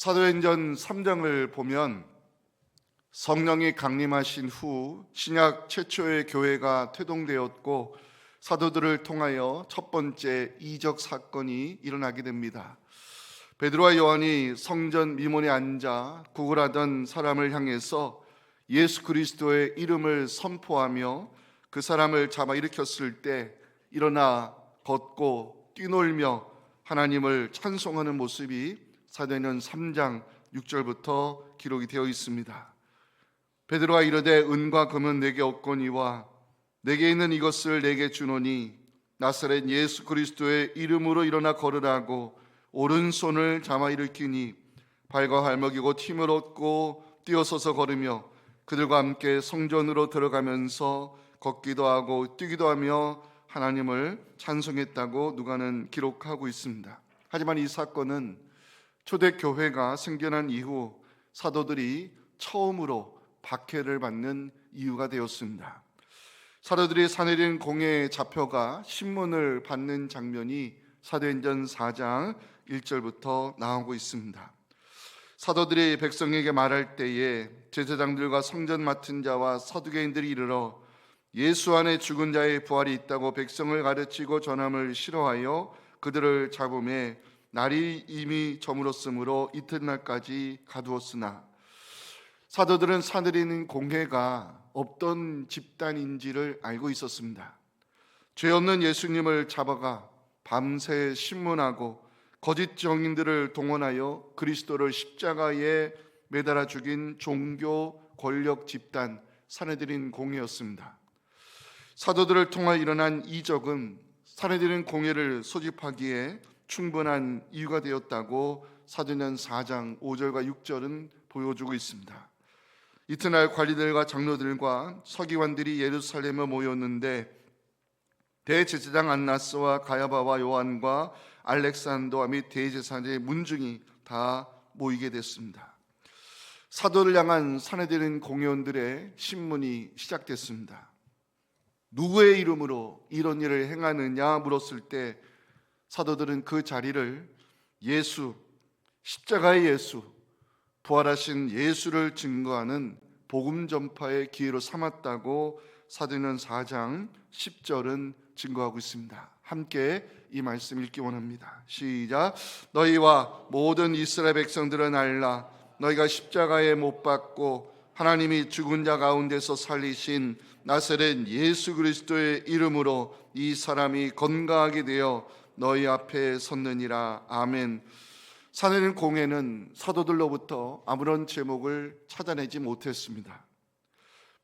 사도행전 3장을 보면 성령이 강림하신 후 신약 최초의 교회가 태동되었고 사도들을 통하여 첫 번째 이적 사건이 일어나게 됩니다. 베드로와 요한이 성전 미문에 앉아 구걸하던 사람을 향해서 예수 그리스도의 이름을 선포하며 그 사람을 잡아 일으켰을 때 일어나 걷고 뛰놀며 하나님을 찬송하는 모습이 사도행전 3장 6절부터 기록이 되어 있습니다. 베드로가 이르되 은과 금은 내게 없거니와 내게 있는 이것을 내게 주노니 나사렛 예수 그리스도의 이름으로 일어나 걸으라고 오른손을 잡아 일으키니 발과 발목이고 힘을 얻고 뛰어서서 걸으며 그들과 함께 성전으로 들어가면서 걷기도 하고 뛰기도 하며 하나님을 찬송했다고 누가는 기록하고 있습니다. 하지만 이 사건은 초대교회가 생겨난 이후 사도들이 처음으로 박해를 받는 이유가 되었습니다. 사도들이 사내린 공회에 잡혀가 신문을 받는 장면이 사도행전 4장 1절부터 나오고 있습니다. 사도들이 백성에게 말할 때에 제사장들과 성전 맡은 자와 서두개인들이 이르러 예수 안에 죽은 자의 부활이 있다고 백성을 가르치고 전함을 싫어하여 그들을 잡음에 날이 이미 저물었으므로 이튿날까지 가두었으나 사도들은 사내리는 공회가 없던 집단인지를 알고 있었습니다. 죄 없는 예수님을 잡아가 밤새 신문하고 거짓 정인들을 동원하여 그리스도를 십자가에 매달아 죽인 종교 권력 집단 사내들인 공회였습니다. 사도들을 통해 일어난 이적은 사내들인 공회를 소집하기에 충분한 이유가 되었다고 사도행전 4장 5절과 6절은 보여주고 있습니다. 이튿날 관리들과 장로들과 서기관들이 예루살렘에 모였는데 대제사장 안나스와 가야바와 요한과 알렉산더와 및 대제사장의 문중이 다 모이게 됐습니다. 사도를 향한 사내들인 공회원들의 신문이 시작됐습니다. 누구의 이름으로 이런 일을 행하느냐 물었을 때 사도들은 그 자리를 예수, 십자가의 예수, 부활하신 예수를 증거하는 복음 전파의 기회로 삼았다고 사도행전 4장 10절은 증거하고 있습니다. 함께 이 말씀 읽기 원합니다. 시작. 너희와 모든 이스라엘 백성들은 알라. 너희가 십자가에 못 박고 하나님이 죽은 자 가운데서 살리신 나사렛 예수 그리스도의 이름으로 이 사람이 건강하게 되어 너희 앞에 섰느니라. 아멘. 사내린 공회는 사도들로부터 아무런 제목을 찾아내지 못했습니다.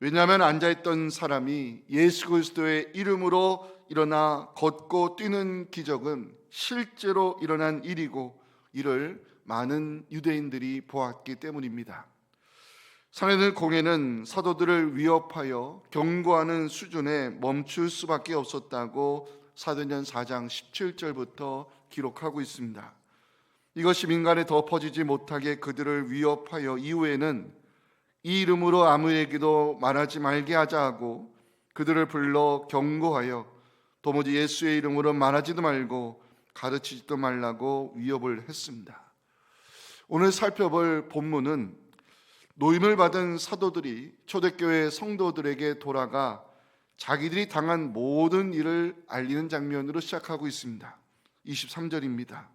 왜냐하면 앉아있던 사람이 예수 그리스도의 이름으로 일어나 걷고 뛰는 기적은 실제로 일어난 일이고 이를 많은 유대인들이 보았기 때문입니다. 사내들 공회는 사도들을 위협하여 경고하는 수준에 멈출 수밖에 없었다고 사도행전 4장 17절부터 기록하고 있습니다. 이것이 민간에 더 퍼지지 못하게 그들을 위협하여 이후에는 이 이름으로 아무에게도 말하지 말게 하자 하고 그들을 불러 경고하여 도무지 예수의 이름으로 말하지도 말고 가르치지도 말라고 위협을 했습니다. 오늘 살펴볼 본문은 노임을 받은 사도들이 초대교회 성도들에게 돌아가 자기들이 당한 모든 일을 알리는 장면으로 시작하고 있습니다. 23절입니다.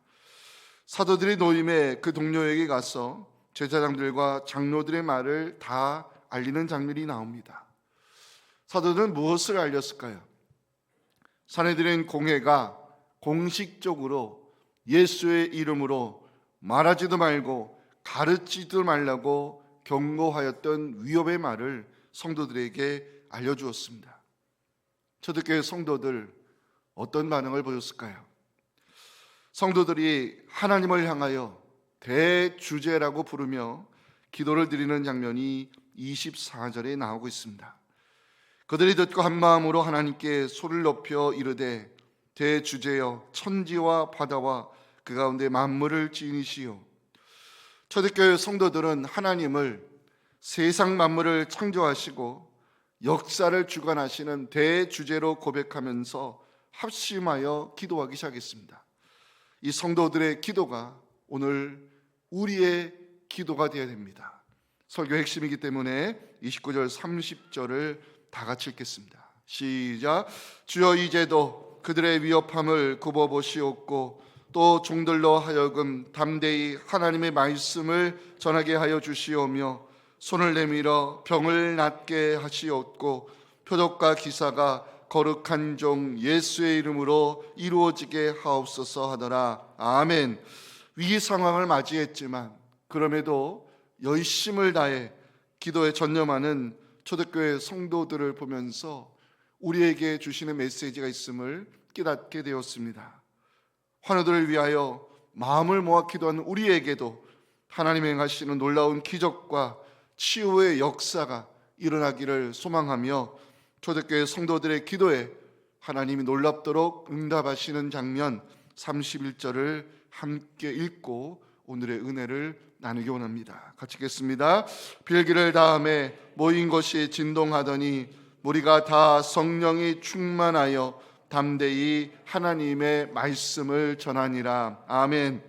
사도들이 노임에 그 동료에게 가서 제사장들과 장로들의 말을 다 알리는 장면이 나옵니다. 사도들은 무엇을 알렸을까요? 사내들인 공회가 공식적으로 예수의 이름으로 말하지도 말고 가르치지도 말라고 경고하였던 위협의 말을 성도들에게 알려주었습니다. 초대교회 성도들 어떤 반응을 보였을까요? 성도들이 하나님을 향하여 대주제라고 부르며 기도를 드리는 장면이 24절에 나오고 있습니다. 그들이 듣고 한 마음으로 하나님께 소리를 높여 이르되 대주제여 천지와 바다와 그 가운데 만물을 지으시오. 초대교회 성도들은 하나님을 세상 만물을 창조하시고 역사를 주관하시는 대주제로 고백하면서 합심하여 기도하기 시작했습니다. 이 성도들의 기도가 오늘 우리의 기도가 되어야 됩니다. 설교 핵심이기 때문에 29절 30절을 다 같이 읽겠습니다. 시작. 주여 이제도 그들의 위협함을 굽어보시옵고 또 종들로 하여금 담대히 하나님의 말씀을 전하게 하여 주시오며 손을 내밀어 병을 낫게 하시옵고 표적과 기사가 거룩한 종 예수의 이름으로 이루어지게 하옵소서 하더라. 아멘. 위기 상황을 맞이했지만 그럼에도 열심을 다해 기도에 전념하는 초대교회 성도들을 보면서 우리에게 주시는 메시지가 있음을 깨닫게 되었습니다. 환우들을 위하여 마음을 모아 기도하는 우리에게도 하나님이 행하시는 놀라운 기적과 치유의 역사가 일어나기를 소망하며 초대교회 성도들의 기도에 하나님이 놀랍도록 응답하시는 장면 31절을 함께 읽고 오늘의 은혜를 나누기 원합니다. 같이 읽겠습니다. 빌기를 다음에 모인 것이 진동하더니 무리가 다 성령이 충만하여 담대히 하나님의 말씀을 전하니라. 아멘.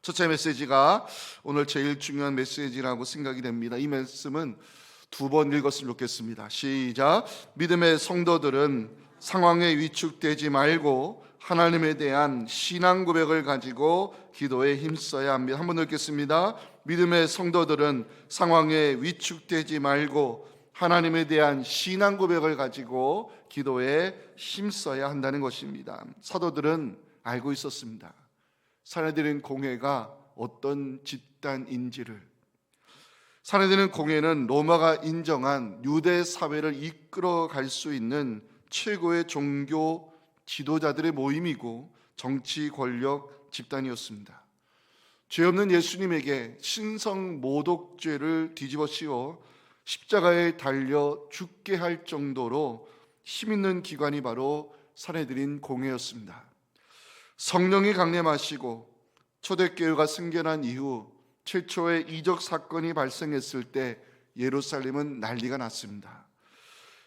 첫째 메시지가 오늘 제일 중요한 메시지라고 생각이 됩니다. 이 말씀은 두 번 읽었으면 좋겠습니다. 시작. 믿음의 성도들은 상황에 위축되지 말고 하나님에 대한 신앙 고백을 가지고 기도에 힘써야 합니다. 한번 읽겠습니다. 믿음의 성도들은 상황에 위축되지 말고 하나님에 대한 신앙 고백을 가지고 기도에 힘써야 한다는 것입니다. 사도들은 알고 있었습니다. 사내들인 공회가 어떤 집단인지를. 사내들인 공회는 로마가 인정한 유대 사회를 이끌어 갈 수 있는 최고의 종교 지도자들의 모임이고 정치 권력 집단이었습니다. 죄 없는 예수님에게 신성 모독죄를 뒤집어 씌워 십자가에 달려 죽게 할 정도로 힘있는 기관이 바로 사내들인 공회였습니다. 성령이 강림하시고 초대교회가 승결한 이후 최초의 이적 사건이 발생했을 때 예루살렘은 난리가 났습니다.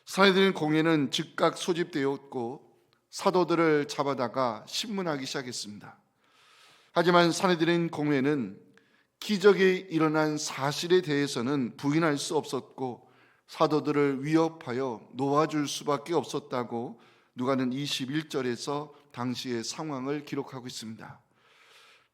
사내들인 공회는 즉각 소집되었고 사도들을 잡아다가 신문하기 시작했습니다. 하지만 사내들인 공회는 기적이 일어난 사실에 대해서는 부인할 수 없었고 사도들을 위협하여 놓아줄 수밖에 없었다고 누가는 21절에서 당시의 상황을 기록하고 있습니다.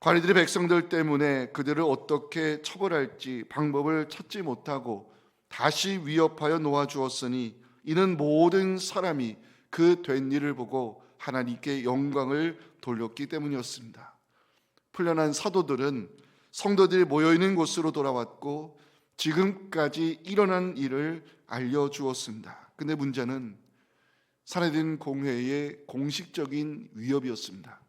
관리들이 백성들 때문에 그들을 어떻게 처벌할지 방법을 찾지 못하고 다시 위협하여 놓아주었으니 이는 모든 사람이 그 된 일을 보고 하나님께 영광을 돌렸기 때문이었습니다. 풀려난 사도들은 성도들이 모여있는 곳으로 돌아왔고 지금까지 일어난 일을 알려주었습니다. 근데 문제는 사내들인 공회의 공식적인 위협이었습니다.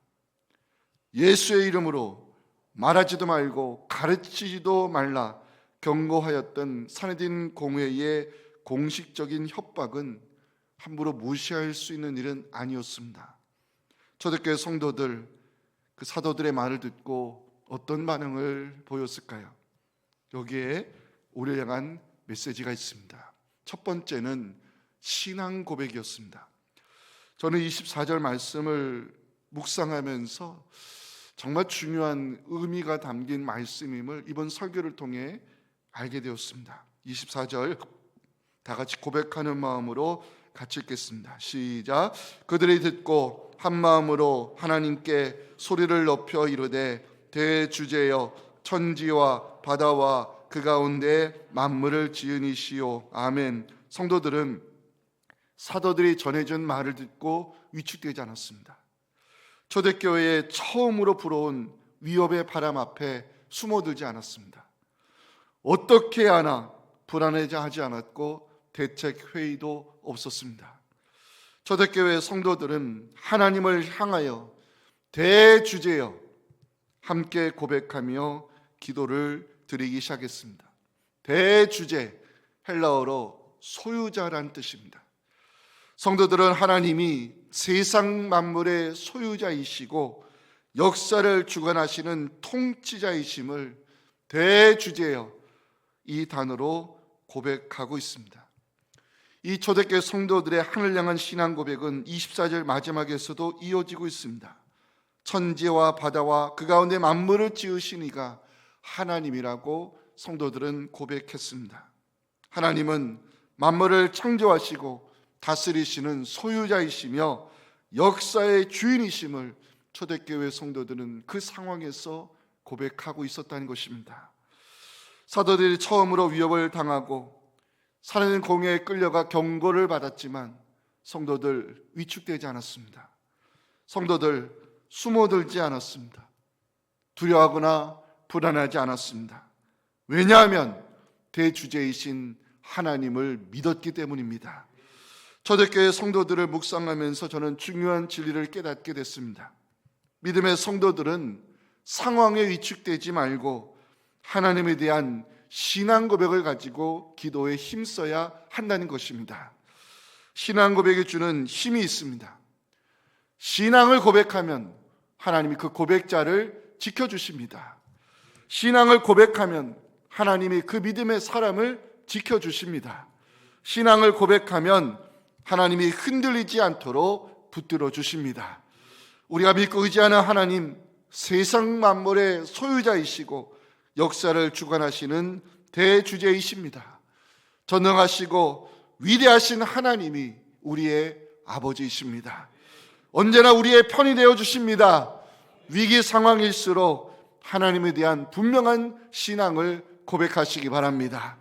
예수의 이름으로 말하지도 말고 가르치지도 말라 경고하였던 사내들인 공회의 공식적인 협박은 함부로 무시할 수 있는 일은 아니었습니다. 초대교회 성도들 그 사도들의 말을 듣고 어떤 반응을 보였을까요? 여기에 우리를 향한 메시지가 있습니다. 첫 번째는 신앙 고백이었습니다. 저는 24절 말씀을 묵상하면서 정말 중요한 의미가 담긴 말씀임을 이번 설교를 통해 알게 되었습니다. 24절 다 같이 고백하는 마음으로 같이 읽겠습니다. 시작. 그들이 듣고 한 마음으로 하나님께 소리를 높여 이르되 대주제여 천지와 바다와 그 가운데 만물을 지은 이시오. 아멘. 성도들은 사도들이 전해준 말을 듣고 위축되지 않았습니다. 초대교회에 처음으로 불어온 위협의 바람 앞에 숨어들지 않았습니다. 어떻게 하나 불안해하지 않았고 대책 회의도 없었습니다. 초대교회 성도들은 하나님을 향하여 대주제여 함께 고백하며 기도를 드리기 시작했습니다. 대주제, 헬라어로 소유자란 뜻입니다. 성도들은 하나님이 세상 만물의 소유자이시고 역사를 주관하시는 통치자이심을 대주제여 이 단어로 고백하고 있습니다. 이 초대교회 성도들의 하늘 향한 신앙 고백은 24절 마지막에서도 이어지고 있습니다. 천지와 바다와 그 가운데 만물을 지으신 이가 하나님이라고 성도들은 고백했습니다. 하나님은 만물을 창조하시고 다스리시는 소유자이시며 역사의 주인이심을 초대교회 성도들은 그 상황에서 고백하고 있었다는 것입니다. 사도들이 처음으로 위협을 당하고 살아있는 공회에 끌려가 경고를 받았지만 성도들 위축되지 않았습니다. 성도들 숨어들지 않았습니다. 두려워하거나 불안하지 않았습니다. 왜냐하면 대주제이신 하나님을 믿었기 때문입니다. 초대교회 성도들을 묵상하면서 저는 중요한 진리를 깨닫게 됐습니다. 믿음의 성도들은 상황에 위축되지 말고 하나님에 대한 신앙 고백을 가지고 기도에 힘써야 한다는 것입니다. 신앙 고백이 주는 힘이 있습니다. 신앙을 고백하면 하나님이 그 고백자를 지켜주십니다. 신앙을 고백하면 하나님이 그 믿음의 사람을 지켜주십니다. 신앙을 고백하면 하나님이 흔들리지 않도록 붙들어 주십니다. 우리가 믿고 의지하는 하나님, 세상 만물의 소유자이시고 역사를 주관하시는 대주제이십니다. 전능하시고 위대하신 하나님이 우리의 아버지이십니다. 언제나 우리의 편이 되어 주십니다. 위기 상황일수록 하나님에 대한 분명한 신앙을 고백하시기 바랍니다.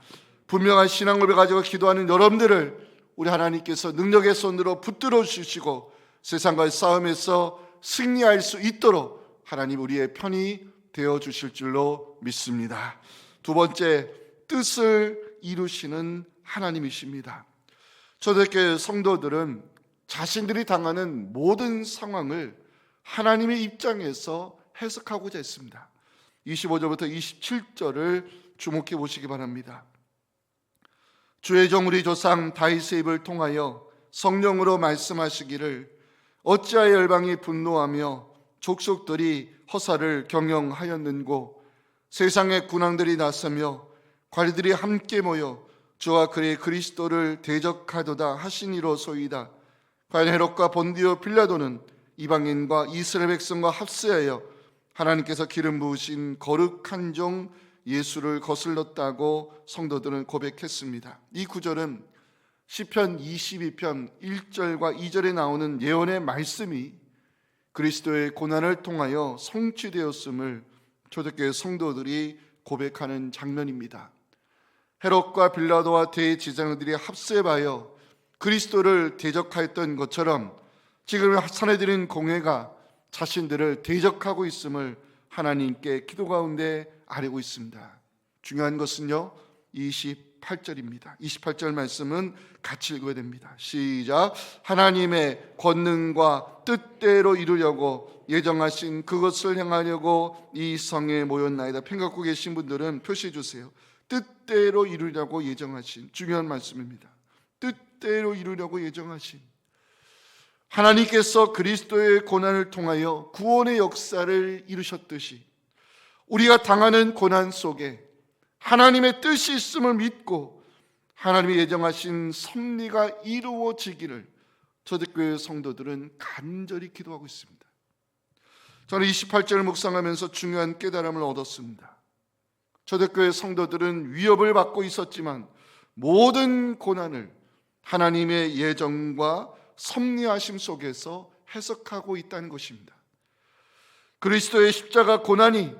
분명한 신앙 고백을 가지고 기도하는 여러분들을 우리 하나님께서 능력의 손으로 붙들어 주시고 세상과의 싸움에서 승리할 수 있도록 하나님 우리의 편이 되어 주실 줄로 믿습니다. 두 번째, 뜻을 이루시는 하나님이십니다. 초대교회 성도들은 자신들이 당하는 모든 상황을 하나님의 입장에서 해석하고자 했습니다. 25절부터 27절을 주목해 보시기 바랍니다. 주의 종 우리 조상 다윗의 입을 통하여 성령으로 말씀하시기를 어찌하여 열방이 분노하며 족속들이 허사를 경영하였는고 세상의 군왕들이 나서며 관리들이 함께 모여 주와 그의 그리스도를 대적하도다 하시니로소이다. 과연 헤롯과 본디오 빌라도는 이방인과 이스라엘 백성과 합세하여 하나님께서 기름 부으신 거룩한 종 예수를 거슬렀다고 성도들은 고백했습니다. 이 구절은 시편 22편 1절과 2절에 나오는 예언의 말씀이 그리스도의 고난을 통하여 성취되었음을 초대교회 성도들이 고백하는 장면입니다. 헤롯과 빌라도와 대제사장들이 합세하여 그리스도를 대적하였던 것처럼 지금 사내들인 공회가 자신들을 대적하고 있음을 하나님께 기도 가운데 아뢰고 있습니다. 중요한 것은요 28절입니다. 28절 말씀은 같이 읽어야 됩니다. 시작. 하나님의 권능과 뜻대로 이루려고 예정하신 그것을 행하려고 이 성에 모였나이다. 펜 갖고 계신 분들은 표시해 주세요. 뜻대로 이루려고 예정하신, 중요한 말씀입니다. 뜻대로 이루려고 예정하신 하나님께서 그리스도의 고난을 통하여 구원의 역사를 이루셨듯이 우리가 당하는 고난 속에 하나님의 뜻이 있음을 믿고 하나님이 예정하신 섭리가 이루어지기를 초대교회 성도들은 간절히 기도하고 있습니다. 저는 28절을 묵상하면서 중요한 깨달음을 얻었습니다. 초대교회 성도들은 위협을 받고 있었지만 모든 고난을 하나님의 예정과 섭리하심 속에서 해석하고 있다는 것입니다. 그리스도의 십자가 고난이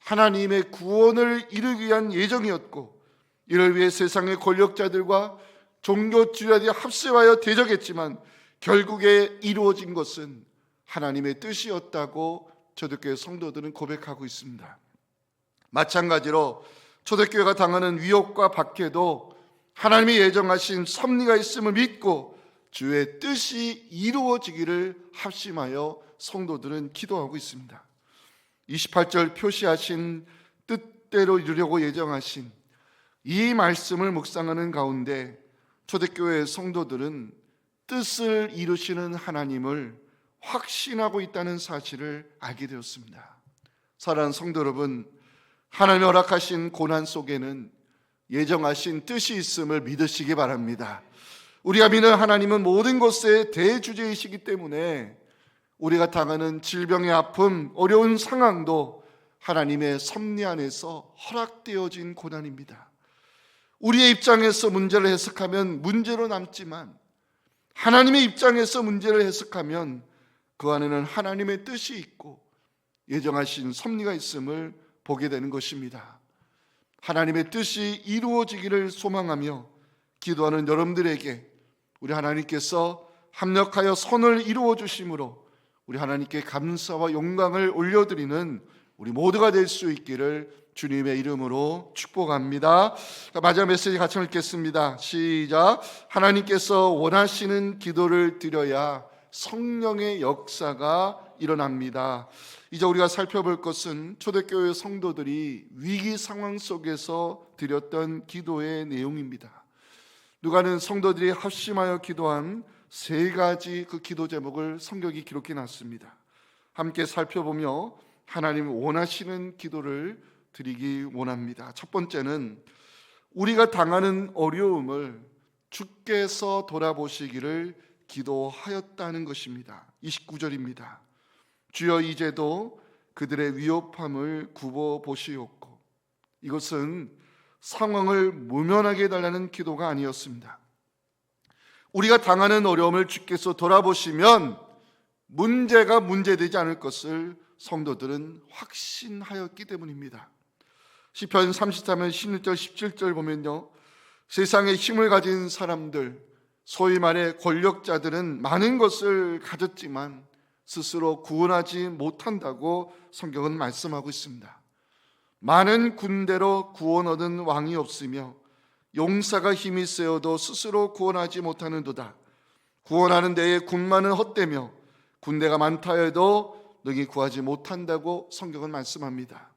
하나님의 구원을 이루기 위한 예정이었고 이를 위해 세상의 권력자들과 종교주의자들이 합세하여 대적했지만 결국에 이루어진 것은 하나님의 뜻이었다고 초대교회 성도들은 고백하고 있습니다. 마찬가지로 초대교회가 당하는 위협과 박해도 하나님이 예정하신 섭리가 있음을 믿고 주의 뜻이 이루어지기를 합심하여 성도들은 기도하고 있습니다. 28절 표시하신 뜻대로 이루려고 예정하신 이 말씀을 묵상하는 가운데 초대교회 성도들은 뜻을 이루시는 하나님을 확신하고 있다는 사실을 알게 되었습니다. 사랑하는 성도 여러분, 하나님이 허락하신 고난 속에는 예정하신 뜻이 있음을 믿으시기 바랍니다. 우리가 믿는 하나님은 모든 것의 대주제이시기 때문에 우리가 당하는 질병의 아픔, 어려운 상황도 하나님의 섭리 안에서 허락되어진 고난입니다. 우리의 입장에서 문제를 해석하면 문제로 남지만 하나님의 입장에서 문제를 해석하면 그 안에는 하나님의 뜻이 있고 예정하신 섭리가 있음을 보게 되는 것입니다. 하나님의 뜻이 이루어지기를 소망하며 기도하는 여러분들에게 우리 하나님께서 합력하여 선을 이루어 주심으로 우리 하나님께 감사와 영광을 올려드리는 우리 모두가 될 수 있기를 주님의 이름으로 축복합니다. 마지막 메시지 같이 읽겠습니다. 시작. 하나님께서 원하시는 기도를 드려야 성령의 역사가 일어납니다. 이제 우리가 살펴볼 것은 초대교회 성도들이 위기 상황 속에서 드렸던 기도의 내용입니다. 누가는 성도들이 합심하여 기도한 세 가지 그 기도 제목을 성경이 기록해 놨습니다. 함께 살펴보며 하나님 원하시는 기도를 드리기 원합니다. 첫 번째는 우리가 당하는 어려움을 주께서 돌아보시기를 기도하였다는 것입니다. 29절입니다. 주여 이제도 그들의 위협함을 굽어 보시옵고. 이것은 상황을 모면하게 해달라는 기도가 아니었습니다. 우리가 당하는 어려움을 주께서 돌아보시면 문제가 문제되지 않을 것을 성도들은 확신하였기 때문입니다. 시편 33편 16절 17절 보면요, 세상에 힘을 가진 사람들, 소위 말해 권력자들은 많은 것을 가졌지만 스스로 구원하지 못한다고 성경은 말씀하고 있습니다. 많은 군대로 구원 얻은 왕이 없으며 용사가 힘이 세어도 스스로 구원하지 못하는도다. 구원하는 데에 군마는 헛되며 군대가 많다 해도 능히 구하지 못한다고 성경은 말씀합니다.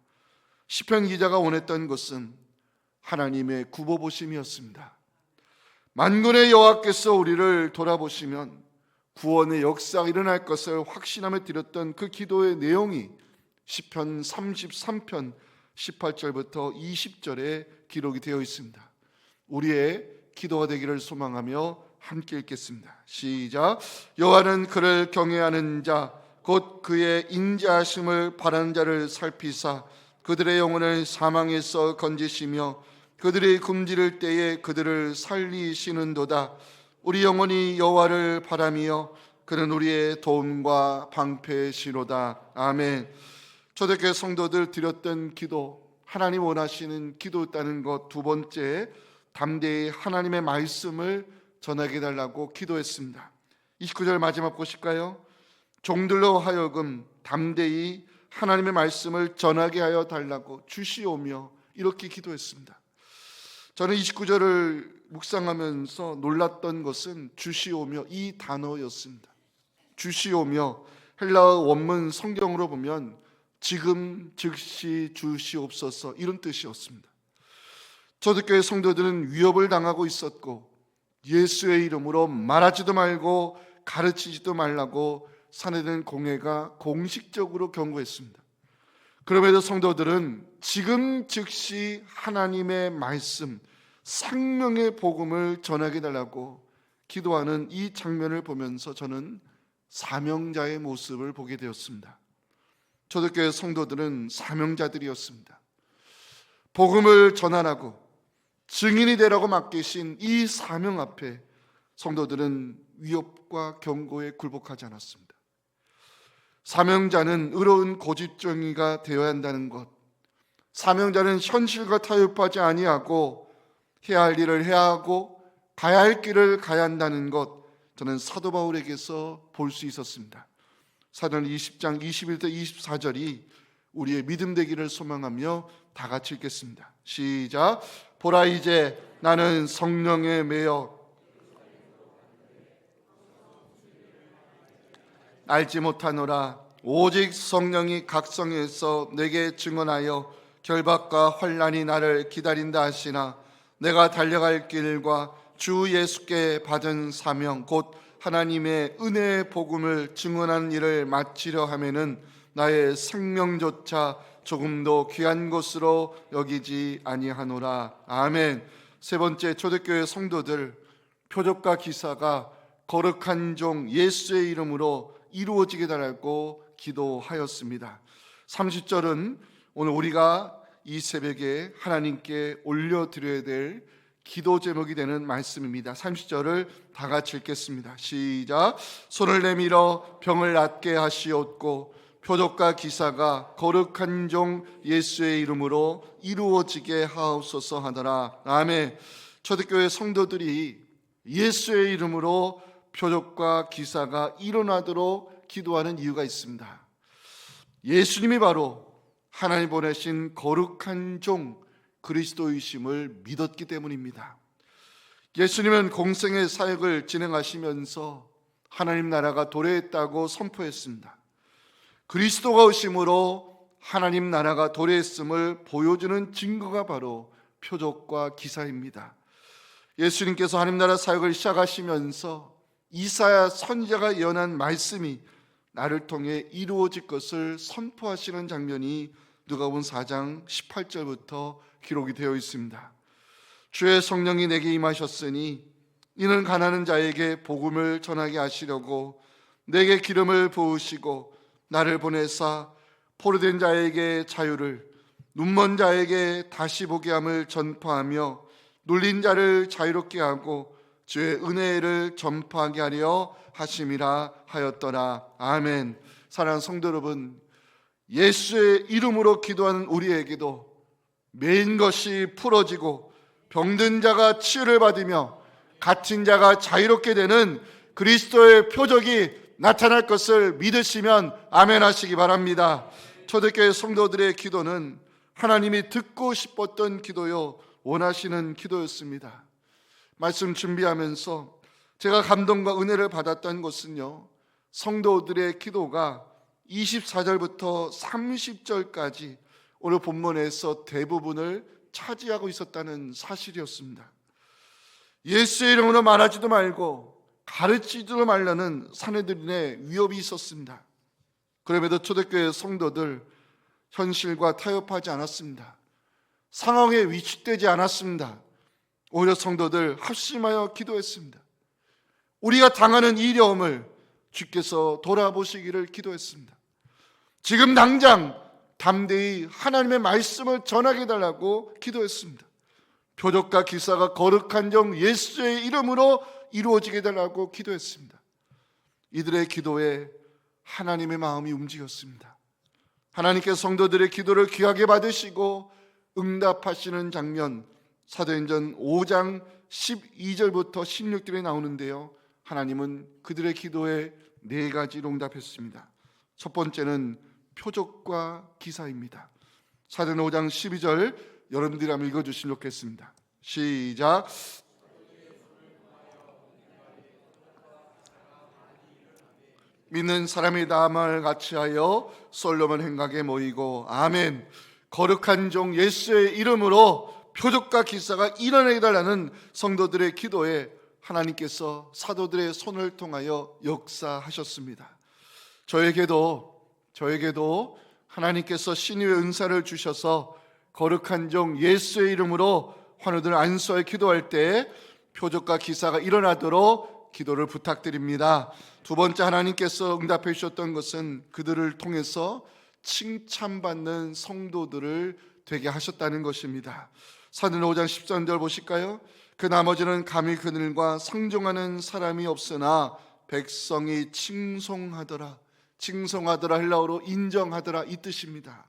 시편 기자가 원했던 것은 하나님의 굽어보심이었습니다. 만군의 여호와께서 우리를 돌아보시면 구원의 역사가 일어날 것을 확신하며 드렸던 그 기도의 내용이 시편 33편 18절부터 20절에 기록이 되어 있습니다. 우리의 기도가 되기를 소망하며 함께 읽겠습니다. 시작. 여호와는 그를 경외하는 자 곧 그의 인자하심을 바라는 자를 살피사 그들의 영혼을 사망에서 건지시며 그들이 굶주릴 때에 그들을 살리시는도다. 우리 영혼이 여호와를 바라며 그는 우리의 도움과 방패시로다. 아멘. 초대교회 성도들 드렸던 기도, 하나님 원하시는 기도였다는 것. 두 번째, 담대히 하나님의 말씀을 전하게 해달라고 기도했습니다. 29절 마지막 보실까요? 종들로 하여금 담대히 하나님의 말씀을 전하게 하여 달라고 주시오며 이렇게 기도했습니다. 저는 29절을 묵상하면서 놀랐던 것은 주시오며 이 단어였습니다. 주시오며 헬라어 원문 성경으로 보면 지금 즉시 주시옵소서 이런 뜻이었습니다. 초대교회 성도들은 위협을 당하고 있었고 예수의 이름으로 말하지도 말고 가르치지도 말라고 사내된 공회가 공식적으로 경고했습니다. 그럼에도 성도들은 지금 즉시 하나님의 말씀, 생명의 복음을 전하게 달라고 기도하는 이 장면을 보면서 저는 사명자의 모습을 보게 되었습니다. 초대교회 성도들은 사명자들이었습니다. 복음을 전하라고 증인이 되라고 맡기신 이 사명 앞에 성도들은 위협과 경고에 굴복하지 않았습니다. 사명자는 의로운 고집쟁이가 되어야 한다는 것, 사명자는 현실과 타협하지 아니하고 해야 할 일을 해야 하고 가야 할 길을 가야 한다는 것, 저는 사도 바울에게서 볼 수 있었습니다. 사도행전 20장 21절 24절이 우리의 믿음 되기를 소망하며 다 같이 읽겠습니다. 시작. 보라 이제 나는 성령에 매여 알지 못하노라. 오직 성령이 각성해서 내게 증언하여 결박과 환난이 나를 기다린다 하시나 내가 달려갈 길과 주 예수께 받은 사명 곧 하나님의 은혜의 복음을 증언하는 일을 마치려 하면은 나의 생명조차 조금도 귀한 것으로 여기지 아니하노라. 아멘. 세 번째, 초대교회 성도들 표적과 기사가 거룩한 종 예수의 이름으로 이루어지게 달라고 기도하였습니다. 30절은 오늘 우리가 이 새벽에 하나님께 올려드려야 될 기도 제목이 되는 말씀입니다. 30절을 다 같이 읽겠습니다. 시작. 손을 내밀어 병을 낫게 하시옵고 표적과 기사가 거룩한 종 예수의 이름으로 이루어지게 하옵소서 하더라. 아멘. 초대교회 성도들이 예수의 이름으로 표적과 기사가 일어나도록 기도하는 이유가 있습니다. 예수님이 바로 하나님 보내신 거룩한 종 그리스도이심을 믿었기 때문입니다. 예수님은 공생의 사역을 진행하시면서 하나님 나라가 도래했다고 선포했습니다. 그리스도가 오심으로 하나님 나라가 도래했음을 보여주는 증거가 바로 표적과 기사입니다. 예수님께서 하나님 나라 사역을 시작하시면서 이사야 선지자가 예언한 말씀이 나를 통해 이루어질 것을 선포하시는 장면이 누가복음 4장 18절부터 기록이 되어 있습니다. 주의 성령이 내게 임하셨으니 이는 가난한 자에게 복음을 전하게 하시려고 내게 기름을 부으시고 나를 보내사 포로된 자에게 자유를, 눈먼 자에게 다시 보게 함을 전파하며 눌린 자를 자유롭게 하고 주의 은혜를 전파하게 하려 하심이라 하였더라. 아멘. 사랑하는 성도 여러분, 예수의 이름으로 기도하는 우리에게도 매인 것이 풀어지고 병든 자가 치유를 받으며 갇힌 자가 자유롭게 되는 그리스도의 표적이 나타날 것을 믿으시면 아멘 하시기 바랍니다. 초대교회 성도들의 기도는 하나님이 듣고 싶었던 기도요, 원하시는 기도였습니다. 말씀 준비하면서 제가 감동과 은혜를 받았던 것은요, 성도들의 기도가 24절부터 30절까지 오늘 본문에서 대부분을 차지하고 있었다는 사실이었습니다. 예수의 이름으로 말하지도 말고 가르치지도 말라는 산헤드린의 위협이 있었습니다. 그럼에도 초대교회 성도들 현실과 타협하지 않았습니다. 상황에 위축되지 않았습니다. 오히려 성도들 합심하여 기도했습니다. 우리가 당하는 이 어려움을 주께서 돌아보시기를 기도했습니다. 지금 당장 담대히 하나님의 말씀을 전하게 해달라고 기도했습니다. 표적과 기사가 거룩한 종 예수의 이름으로 이루어지게 해달라고 기도했습니다. 이들의 기도에 하나님의 마음이 움직였습니다. 하나님께서 성도들의 기도를 귀하게 받으시고 응답하시는 장면, 사도행전 5장 12절부터 16절에 나오는데요, 하나님은 그들의 기도에 4가지로 응답했습니다. 첫 번째는 표적과 기사입니다. 사도행전 5장 12절 여러분들이 한번 읽어주시면 좋겠습니다. 시작. 믿는 사람이 다음을 같이하여 솔로몬 행각에 모이고 아멘. 거룩한 종 예수의 이름으로 표적과 기사가 일어나게 달라는 성도들의 기도에 하나님께서 사도들의 손을 통하여 역사하셨습니다. 저에게도 하나님께서 신유의 은사를 주셔서 거룩한 종 예수의 이름으로 환우들 안수하여 기도할 때 표적과 기사가 일어나도록 기도를 부탁드립니다. 두 번째, 하나님께서 응답해 주셨던 것은 그들을 통해서 칭찬받는 성도들을 되게 하셨다는 것입니다. 사도행전 5장 13절 보실까요? 그 나머지는 감히 그들과 상종하는 사람이 없으나 백성이 칭송하더라. 칭송하더라, 헬라어로 인정하더라, 이 뜻입니다.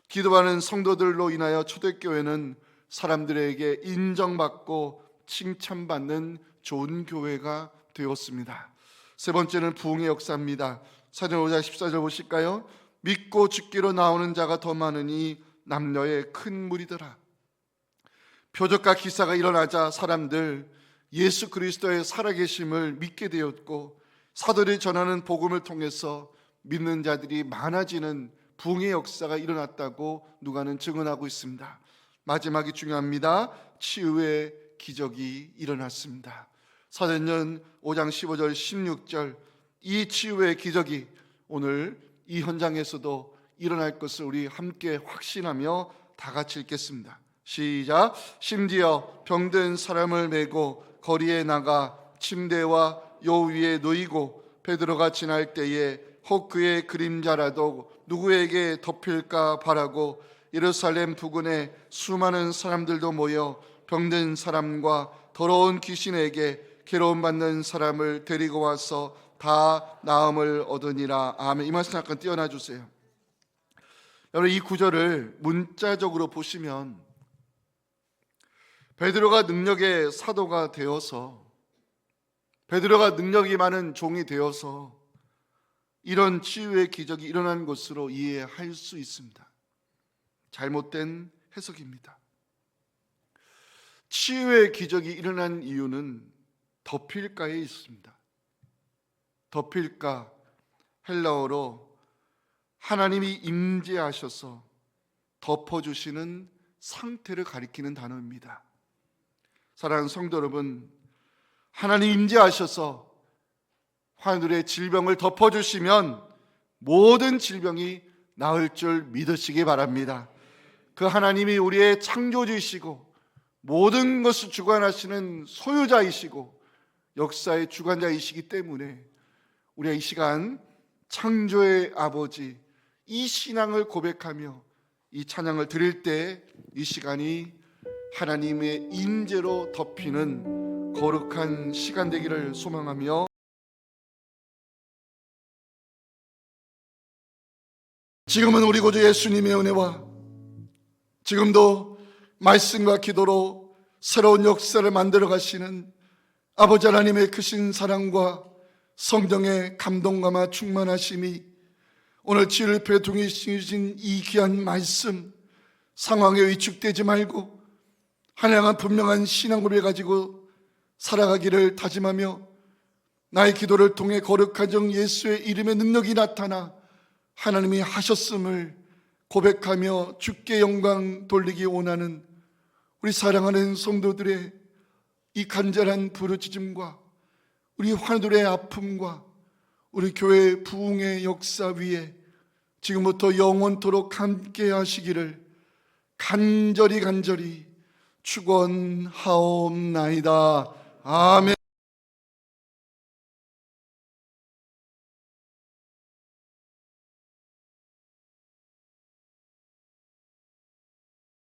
기도하는 성도들로 인하여 초대교회는 사람들에게 인정받고 칭찬받는 좋은 교회가 되었습니다. 세 번째는 부흥의 역사입니다. 사도행전 5장 14절 보실까요? 믿고 죽기로 나오는 자가 더 많으니 남녀의 큰 무리더라. 표적과 기사가 일어나자 사람들 예수 그리스도의 살아계심을 믿게 되었고, 사도들이 전하는 복음을 통해서 믿는 자들이 많아지는 부흥의 역사가 일어났다고 누가는 증언하고 있습니다. 마지막이 중요합니다. 치유의 기적이 일어났습니다. 사도행전 5장 15절 16절, 이 치유의 기적이 오늘 이 현장에서도 일어날 것을 우리 함께 확신하며 다 같이 읽겠습니다. 시작. 심지어 병든 사람을 메고 거리에 나가 침대와 요 위에 놓이고 베드로가 지날 때에 혹 그의 그림자라도 누구에게 덮일까 바라고 예루살렘 부근에 수많은 사람들도 모여 병든 사람과 더러운 귀신에게 괴로움받는 사람을 데리고 와서 다 나음을 얻으니라. 아멘. 이 말씀 잠깐 띄워놔 주세요. 여러분, 이 구절을 문자적으로 보시면 베드로가 능력의 사도가 되어서, 베드로가 능력이 많은 종이 되어서 이런 치유의 기적이 일어난 것으로 이해할 수 있습니다. 잘못된 해석입니다. 치유의 기적이 일어난 이유는 덮일가에 있습니다. 덮일가, 헬라어로 하나님이 임재하셔서 덮어주시는 상태를 가리키는 단어입니다. 사랑하는 성도 여러분, 하나님 임재하셔서 하늘의 질병을 덮어주시면 모든 질병이 나을 줄 믿으시기 바랍니다. 그 하나님이 우리의 창조주이시고 모든 것을 주관하시는 소유자이시고 역사의 주관자이시기 때문에 우리가 이 시간 창조의 아버지, 이 신앙을 고백하며 이 찬양을 드릴 때 이 시간이 하나님의 임재로 덮이는 거룩한 시간 되기를 소망하며, 지금은 우리 구주 예수님의 은혜와 지금도 말씀과 기도로 새로운 역사를 만들어 가시는 아버지 하나님의 크신 사랑과 성령의 감동감화 충만하심이 오늘 치유를 배통이신 이 귀한 말씀, 상황에 위축되지 말고 하나님한 분명한 신앙 고백을 가지고 살아가기를 다짐하며 나의 기도를 통해 거룩한 정 예수의 이름의 능력이 나타나 하나님이 하셨음을 고백하며 주께 영광 돌리기 원하는 우리 사랑하는 성도들의 이 간절한 부르짖음과 우리 환우들의 아픔과 우리 교회의 부흥의 역사 위에 지금부터 영원토록 함께 하시기를 간절히 축원하옵나이다. 아멘.